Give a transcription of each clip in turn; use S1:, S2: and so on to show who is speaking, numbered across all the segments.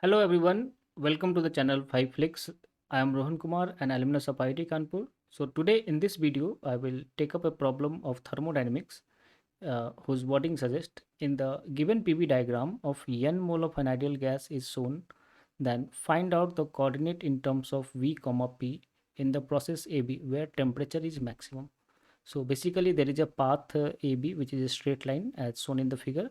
S1: Hello everyone, welcome to the channel 5Flix. I am Rohan Kumar, an alumnus of IIT Kanpur. So today in this video, I will take up a problem of thermodynamics whose wording suggests in the given PV diagram of n mole of an ideal gas is shown, then find out the coordinate in terms of V, P in the process AB where temperature is maximum. So basically there is a path AB which is a straight line as shown in the figure,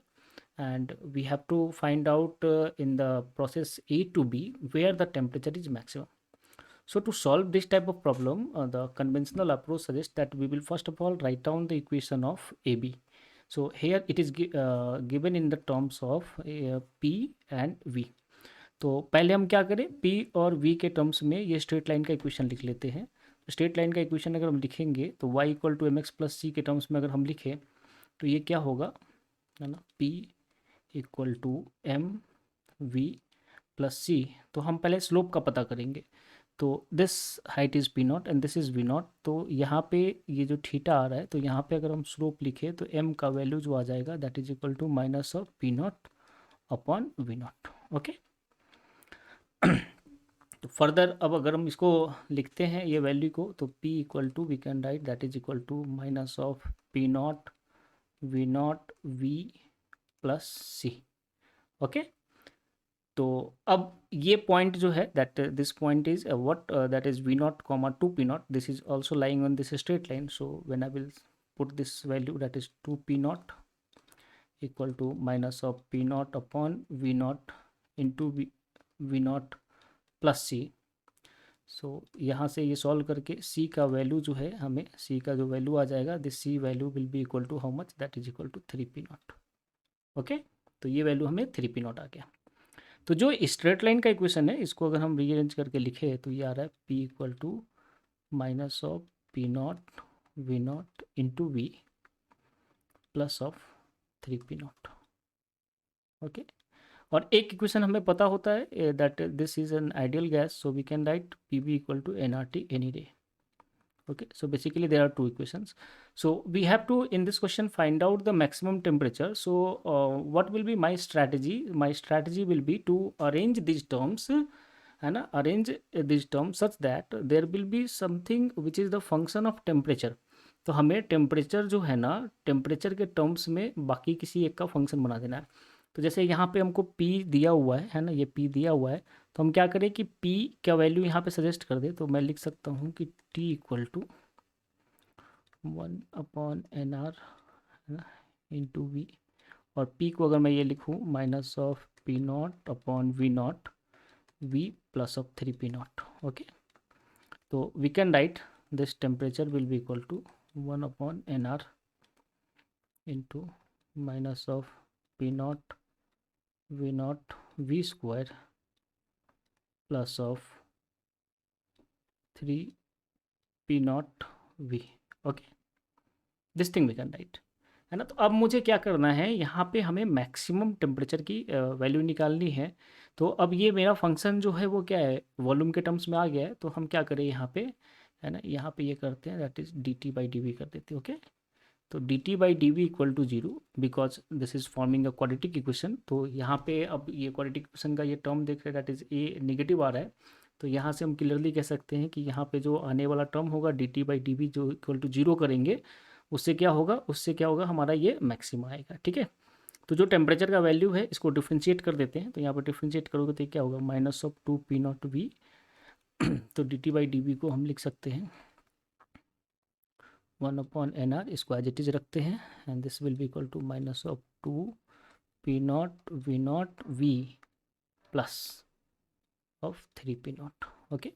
S1: and we have to find out in the process A to B where the temperature is maximum. So to solve this type of problem, the conventional approach suggests that we will first of all write down the equation of AB. So here it is given in the terms of P and V. तो पहले हम क्या करें, P और V के terms में ये straight line का इक्वेशन लिख लेते हैं. स्ट्रेट लाइन का इक्वेशन अगर हम लिखेंगे तो y equal to mx plus c के टर्म्स में अगर हम लिखें तो ये क्या होगा, है ना, P equal to m v plus c. तो हम पहले स्लोप का पता करेंगे. तो this height is p naught and this is v naught. तो यहाँ पे ये जो थीटा आ रहा है, तो यहाँ पे अगर हम स्लोप लिखें तो एम का वैल्यू जो आ जाएगा that is equal to minus of P naught upon we naught. Okay. तो फर्दर अब अगर हम इसको लिखते हैं ये वैल्यू को, तो p equal to we can write that is equal to minus of P naught we plus C. Okay. तो अब ये पॉइंट जो है that this point is what that is V naught comma two P naught. This is also lying on this straight line. So when I will put this value that is two P naught equal to minus of P naught upon we naught into we not plus सी. सो यहाँ से ये solve करके सी का value जो है, हमें सी का जो वैल्यू आ जाएगा, this C value will be equal to how much, that is equal to three P naught. Okay. तो ये वैल्यू हमें थ्री पी नॉट आ गया. तो जो स्ट्रेट लाइन का इक्वेशन है इसको अगर हम रीअरेंज करके लिखे तो ये आ रहा है p equal to minus of P naught V naught into V plus of three P naught. Okay. और एक इक्वेशन हमें पता होता है that this is an ideal gas, so we can write P V equal to N R T any day. Okay, so basically there are two equations. So we have to in this question find out the maximum temperature. So what will be my strategy? My strategy will be to arrange these terms, है ना, arrange these terms such that there will be something which is the function of temperature. तो हमें temperature जो है ना, temperature के terms में बाकी किसी एक का फंक्शन बना देना है. तो जैसे यहाँ पे हमको P दिया हुआ है ना, ये P दिया हुआ है, तो हम क्या करें कि P का वैल्यू यहाँ पे सजेस्ट कर दे. तो मैं लिख सकता हूँ कि T equal to one upon n r into v, और P को अगर मैं ये लिखूँ minus of P naught upon we naught we plus of three P naught. Okay. तो we can write this temperature will be equal to one upon n r into minus of P naught v square plus of three P naught v. Okay. This thing we can write, है ना. तो अब मुझे क्या करना है, यहाँ पे हमें मैक्सिमम टेम्परेचर की वैल्यू निकालनी है. तो अब ये मेरा फंक्शन जो है वो क्या है, वॉल्यूम के टर्म्स में आ गया है. तो हम क्या करें यहाँ पे, है ना, यहाँ पे ये करते हैं that is D T by D V कर देते हैं. ओके. तो D T by D V equal to zero because this is forming a quadratic equation. तो यहाँ पे अब ये क्वाड्रेटिक इक्वेशन का ये टर्म देख रहे हैं दैट इज़ ए नेगेटिव आ रहा है. तो यहाँ से हम क्लियरली कह सकते हैं कि यहाँ पे जो आने वाला टर्म होगा D T by D V जो इक्वल टू जीरो करेंगे, उससे क्या होगा, हमारा ये मैक्सिमा आएगा. ठीक है. तो जो टेम्परेचर का वैल्यू है इसको डिफ्रेंशिएट कर देते हैं. तो यहाँ पर डिफ्रेंशिएट करोगे तो क्या होगा, minus of two P naught v. तो D T by D v को हम लिख सकते हैं वन अपॉन एन आर, इसको एज इट इज रखते हैं, and this will be equal to minus of two P naught we plus of three P naught. Okay.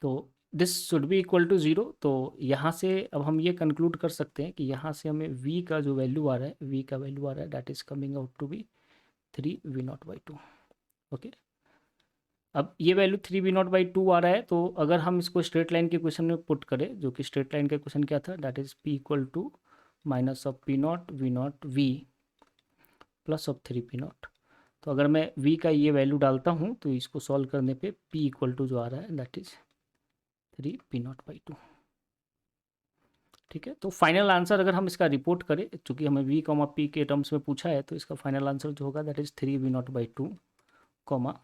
S1: तो this should be equal to zero. तो यहाँ से अब हम ये कंक्लूड कर सकते हैं कि यहाँ से हमें v का जो वैल्यू आ रहा है, that is coming out to be three we naught by two. Okay. अब ये value three we naught by two आ रहा है. तो अगर हम इसको स्ट्रेट लाइन के क्वेश्चन में पुट करें, जो कि स्ट्रेट लाइन का क्वेश्चन क्या था, that is p equal to minus of P naught we plus of three P naught. तो अगर मैं v का ये वैल्यू डालता हूँ तो इसको सॉल्व करने पे p इक्वल टू जो आ रहा है that is three P not by to. ठीक है. तो फाइनल आंसर अगर हम इसका रिपोर्ट करें, चूँकि हमें v कॉमा पी के टर्म्स में पूछा है, तो इसका फाइनल आंसर जो होगा that is three we naught by two comma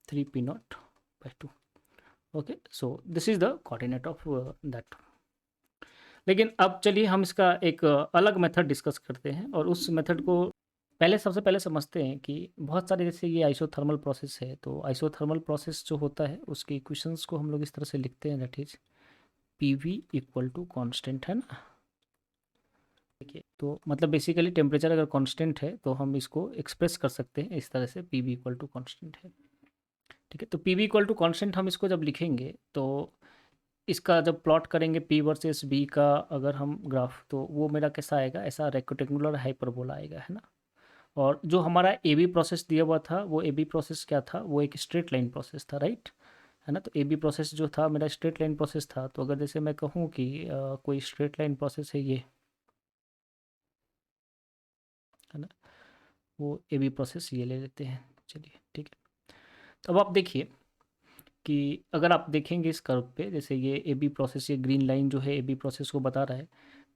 S1: 3p0/2. Okay, so this is the coordinate of that. लेकिन अब चलिए हम इसका एक अलग मेथड डिस्कस करते हैं, और उस मेथड को सबसे पहले समझते हैं कि बहुत सारे, जैसे ये आइसोथर्मल प्रोसेस है, तो आइसोथर्मल प्रोसेस जो होता है उसके इक्वेशंस को हम लोग इस तरह से लिखते हैं, that is PV equal to constant, है ना. देखिए, तो मतलब बेसिकली टेम्परेचर अगर कांस्टेंट है तो हम इसको एक्सप्रेस कर सकते हैं इस तरह से, PV इक्वल टू कांस्टेंट है. ठीक है, तो PV इक्वल टू कांस्टेंट हम इसको जब लिखेंगे तो इसका जब प्लॉट करेंगे P वर्सेस B का अगर हम ग्राफ, तो वो मेरा कैसा आएगा, ऐसा रेक्टेंगुलर हाइपरबोला आएगा, है ना. और जो हमारा AB प्रोसेस दिया हुआ था, वो AB प्रोसेस क्या था, वो एक स्ट्रेट लाइन प्रोसेस था, राइट, है ना. तो AB प्रोसेस जो था मेरा स्ट्रेट लाइन प्रोसेस था. तो अगर जैसे मैं कहूँ कि कोई स्ट्रेट लाइन प्रोसेस है ये, है ना, वो AB प्रोसेस ये ले लेते हैं. चलिए, ठीक है. तो अब आप देखिए कि अगर आप देखेंगे इस कर्व पे, जैसे ये AB प्रोसेस, ये ग्रीन लाइन जो है AB प्रोसेस को बता रहा है,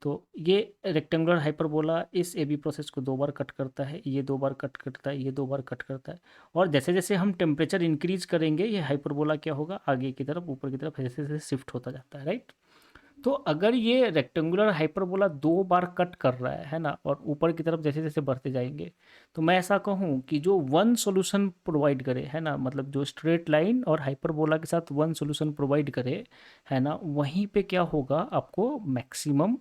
S1: तो ये रेक्टेंगुलर हाइपरबोला इस AB प्रोसेस को 2 बार कट करता है, ये 2 बार कट करता है, ये 2 बार कट करता है. और जैसे जैसे हम टेम्परेचर इंक्रीज करेंगे, ये हाइपरबोला क्या होगा, आगे की तरफ, ऊपर की तरफ ऐसे ऐसे शिफ्ट होता जाता है, राइट. तो अगर ये रेक्टेंगुलर हाइपरबोला 2 बार कट कर रहा है ना, और ऊपर की तरफ जैसे जैसे बढ़ते जाएंगे, तो मैं ऐसा कहूँ कि जो वन सॉल्यूशन प्रोवाइड करे, है ना, मतलब जो स्ट्रेट लाइन और हाइपरबोला के साथ वन सॉल्यूशन प्रोवाइड करे, है ना, वहीं पे क्या होगा, आपको मैक्सिमम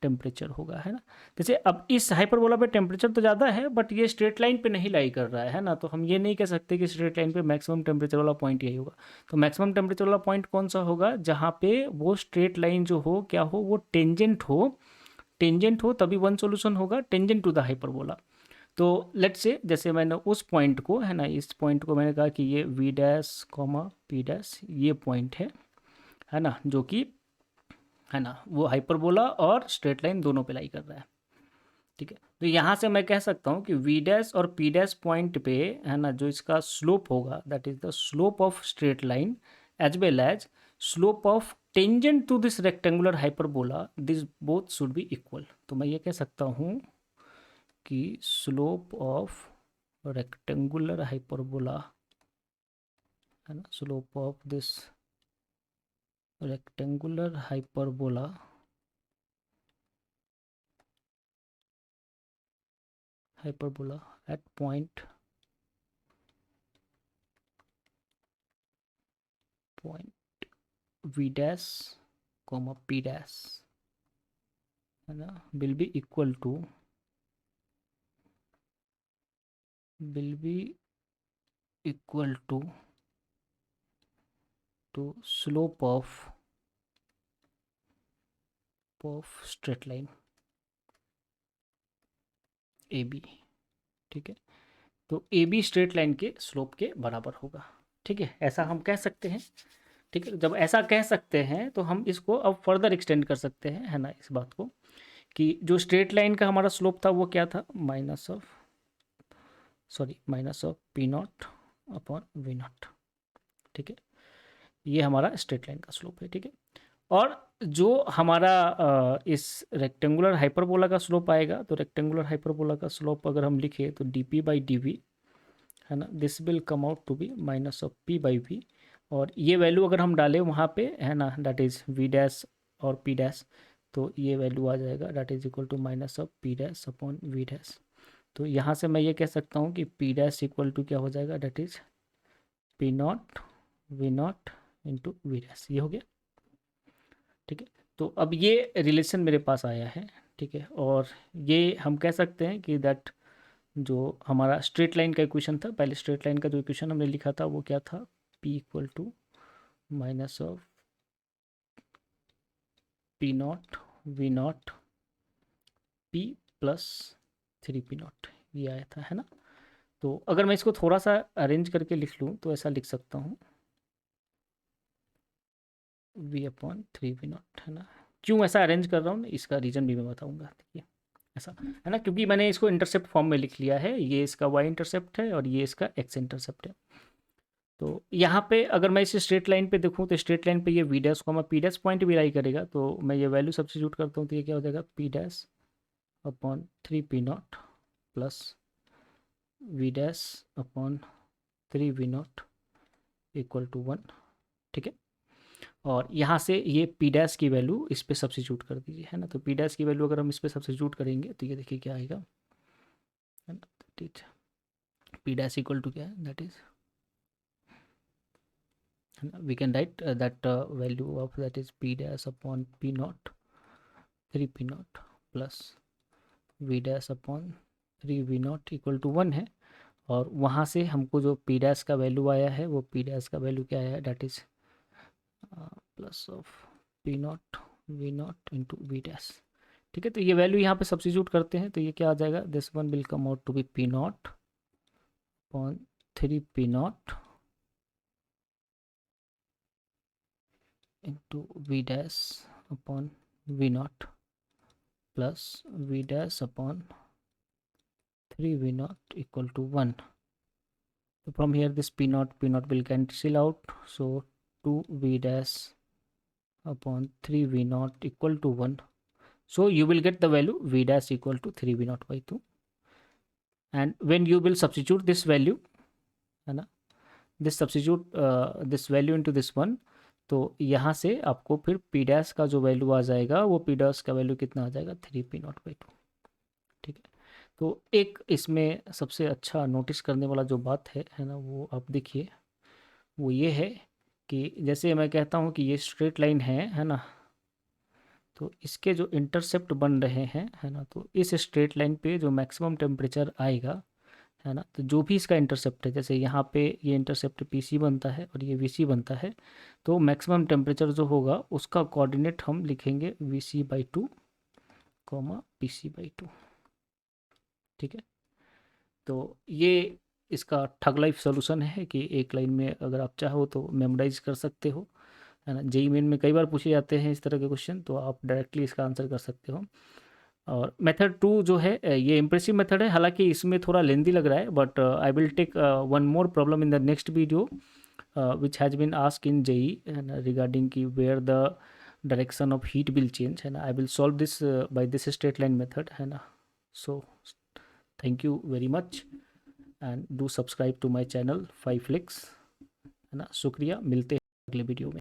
S1: टेम्परेचर होगा, है ना. जैसे अब इस हाइपरबोला पे टेम्परेचर तो ज़्यादा है, बट ये स्ट्रेट लाइन पे नहीं लाई कर रहा है ना, तो हम ये नहीं कह सकते कि स्ट्रेट लाइन पे मैक्सिमम टेम्परेचर वाला पॉइंट यही होगा. तो मैक्सिमम टेम्परेचर वाला पॉइंट कौन सा होगा, जहाँ पे वो स्ट्रेट लाइन जो हो, क्या हो, वो टेंजेंट हो तभी वन सॉल्यूशन होगा, टेंजेंट टू द हाइपरबोला. तो लेट्स से, जैसे मैंने उस पॉइंट को, है ना, इस पॉइंट को मैंने कहा कि ये V dash comma P dash ये पॉइंट है ना, जो कि, है ना, वो हाइपरबोला और स्ट्रेट लाइन दोनों पे लाई कर रहा है. ठीक है, तो यहाँ से मैं कह सकता हूँ कि V डैश और P डैश पॉइंट पे, है ना, जो इसका स्लोप होगा, that is the slope of straight line as well as slope of tangent to this rectangular hyperbola, this both should be equal. तो मैं ये कह सकता हूँ कि स्लोप ऑफ रेक्टेंगुलर हाइपरबोला, है ना, slope of this rectangular hyperbola at point V dash comma P dash, है ना, will be equal to slope of straight line AB. ठीक है, तो AB स्ट्रेट लाइन के स्लोप के बराबर होगा. ठीक है, ऐसा हम कह सकते हैं. ठीक है, जब ऐसा कह सकते हैं तो हम इसको अब फर्दर एक्सटेंड कर सकते हैं, है ना, इस बात को, कि जो स्ट्रेट लाइन का हमारा स्लोप था वो क्या था, minus of P0 upon V0. ठीक है, ये हमारा स्ट्रेट लाइन का स्लोप है. ठीक है, और जो हमारा इस रेक्टेंगुलर हाइपरबोला का स्लोप आएगा, तो रेक्टेंगुलर हाइपरबोला का स्लोप अगर हम लिखे तो dp/dv, है ना, this will come out to be minus of p/v. और ये वैल्यू अगर हम डालें वहाँ पे, है ना, दैट इज़ v डैश और p डैश, तो ये वैल्यू आ जाएगा, that is equal to minus of p dash upon v dash. तो यहाँ से मैं ये कह सकता हूँ कि p डैश इक्वल टू क्या हो जाएगा, that is p0 v0 into v dash. ये हो गया. ठीक है, तो अब ये रिलेशन मेरे पास आया है. ठीक है, और ये हम कह सकते हैं कि दैट जो हमारा स्ट्रेट लाइन का इक्वेशन था, पहले स्ट्रेट लाइन का जो इक्वेशन हमने लिखा था वो क्या था, p equal to minus of P0 V0 P plus 3P0, ये आया था, है ना. तो अगर मैं इसको थोड़ा सा अरेंज करके लिख लूँ तो ऐसा लिख सकता हूँ V/3V0, है ना. क्यों ऐसा अरेंज कर रहा हूँ, इसका रीज़न भी मैं बताऊँगा. देखिए, ऐसा है ना, क्योंकि मैंने इसको इंटरसेप्ट फॉर्म में लिख लिया है, ये इसका y इंटरसेप्ट है और ये इसका x इंटरसेप्ट है. तो यहाँ पे अगर मैं इस स्ट्रेट लाइन पे देखूँ तो स्ट्रेट लाइन पे ये v dash comma p dash point भी लाई करेगा, तो मैं ये वैल्यू सब्स्टिट्यूट करता हूँ तो ये क्या हो जाएगा, p dash upon 3P0 plus v dash upon 3v0 equal to 1, ठीक है। और यहाँ से ये पी डैश की वैल्यू इस पर सब्सिट्यूट कर दीजिए, है ना। तो पी डैश की वैल्यू अगर हम इस पर सब्सिट्यूट करेंगे तो ये देखिए क्या आएगा, है ना। ठीक है, पी डैश इक्वल टू क्या है, that is, we can write that value of that is p dash upon p naught 3 p naught plus v dash upon 3 v naught equal to 1 है। और वहाँ से हमको जो p डैश का value आया है वो p डैश का वैल्यू क्या आया है, that is plus of p not v not into v dash, ठीक है। तो ये वैल्यू यहाँ पे सब्सिट्यूट करते हैं तो ये क्या आ जाएगा, this one will come out to be p naught upon 3 p naught into v dash upon v naught plus v dash upon 3 v naught equal to 1. So from here this p naught will cancel out, so 2 v dash upon 3 v naught equal to 1. So you will get the value v dash equal to 3 v naught by 2, and when you will substitute this value, है ना, this substitute this value into this one, तो यहाँ से आपको फिर P dash का जो value आ जाएगा वो पी डैश का वैल्यू कितना आ जाएगा, 3p0/2, ठीक है। तो एक इसमें सबसे अच्छा नोटिस करने वाला जो बात है ना, वो आप देखिए, वो ये है कि जैसे मैं कहता हूँ कि ये स्ट्रेट लाइन है ना, तो इसके जो इंटरसेप्ट बन रहे हैं, है ना, तो इस स्ट्रेट लाइन पे जो मैक्सिमम टेम्परेचर आएगा, है ना, तो जो भी इसका इंटरसेप्ट है, जैसे यहाँ पे ये इंटरसेप्ट पीसी बनता है और ये वीसी बनता है, तो मैक्सिमम टेम्परेचर जो होगा उसका कोऑर्डिनेट हम लिखेंगे vc/2 pc/2, ठीक है। तो ये इसका ठग लाइफ सोल्यूशन है कि एक लाइन में अगर आप चाहो तो मेमोराइज कर सकते हो, है ना। जेईई मेन में कई बार पूछे जाते हैं इस तरह के क्वेश्चन, तो आप डायरेक्टली इसका आंसर कर सकते हो। और मेथड 2 जो है ये इम्प्रेसिव मेथड है, हालांकि इसमें थोड़ा लेंदी लग रहा है, but I will take one more problem in the next video which has been ask in JEE regarding की where the direction of heat will change, है ना। I will solve this by this straight line method, है ना। So thank you very much and do subscribe to my channel 5flix, है ना। शुक्रिया, मिलते हैं अगले वीडियो में।